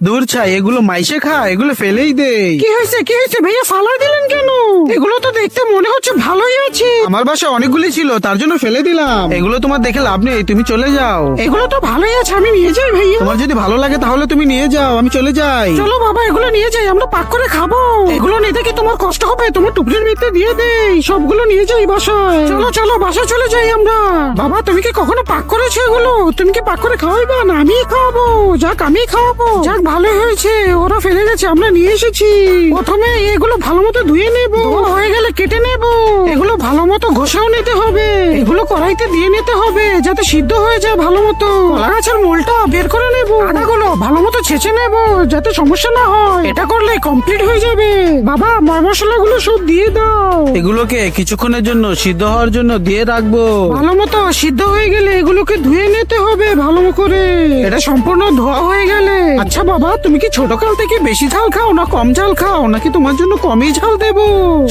দূর ছাই, এগুলো মাইসে খায়, এগুলো ফেলেই দেই। কি হয়েছে ভাইয়া, ফালা দিলেন কেন? এগুলো তো দেখতে মনে হচ্ছে ভালোই আছে। আমার বাসায় অনেকগুলি ছিল, তার জন্য ফেলে দিলাম। এগুলো তোমার দেখে লাভ নেই, তুমি চলে যাও। এগুলো তো ভালোই আছে, আমি নিয়ে যাই ভাইয়া। তোমার যদি ভালো লাগে তাহলে তুমি নিয়ে যাও, আমি চলে যাই। চলো বাবা, এগুলো নিয়ে যাই, আমরা পাক করে খাবো। এগুলো নিতে কি তোমার কষ্ট হবে? তোমার টুকরির ভিতরে দিয়ে দেই, সবগুলো নিয়ে যাই বাসায়। চলো বাসায় চলে যাই আমরা। বাবা, তুমি কি কখনো পাক করেছো এগুলো? তুমি কি পাক করে খাওয়াইবা না আমি খাওয়াবো? যাক, আমি খাওয়াবো। যাক, ভালো হয়েছে, ওরা ফেলে গেছে, আমরা নিয়ে এসেছি। প্রথমে এগুলো ভালো মতো ধুয়ে নেবো, হয়ে গেলে কেটে নেবো। এগুলো ভালো মতো ঘষেও নিতে হবে, এগুলো কড়াইতে দিয়ে নিতে হবে যাতে সিদ্ধ হয়ে যায় ভালো মতো। কলা গাছের মূলটা বের করে নেবো, আটাগুলো ভালো মতো ছেঁচে নেবো যাতে সমস্যা না হয়। এটা করলে কমপ্লিট হয়ে যাবে। বাবা, ময় মশলাগুলো সব দিয়ে দাও। এগুলোকে কিছুক্ষণের জন্য সিদ্ধ হওয়ার জন্য দিয়ে রাখবো। ভালো মতো সিদ্ধ হয়ে গেলে এগুলোকে ধুয়ে নিতে হবে ভালো করে। এটা সম্পূর্ণ ধোয়া হয়ে গেলে। আচ্ছা বাবা, তুমি কি ছোটকাল থেকে বেশি ঝাল খাও না কম ঝাল খাও, নাকি তোমার জন্য কমই ঝাল দেবো?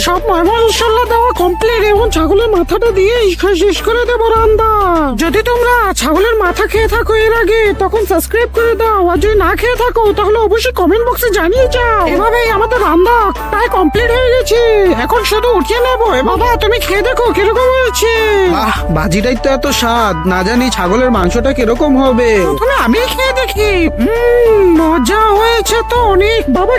সব ময় মশলা দেওয়া কমপ্লিট, এবং ছাগলের মাথাটা দিয়ে শেষ করে দেবো রান্না। যদি তোমরা ছাগলের মাথা খেয়ে থাকো এর আগে, তখন সাবস্ক্রাইব করে দাও, আর যদি না খেয়ে থাকো তাহলে অবশ্যই কমেন্ট বক্সে জানিয়ে যাও। এভাবেই আমাদের রান্না প্রায় কমপ্লিট হয়ে গেছে, এখন শুধু উঠিয়ে নেবো। বাবা, তুমি খেয়ে দেখো কিরকম হয়েছে। বাহ, ভাজিটাই তো এত স্বাদ, না জানি ছাগলের মাংসটা কিরকম হবে। প্রথমে আমি খেয়ে দেখি। মজা হয়েছে তো অনেক। বাবা,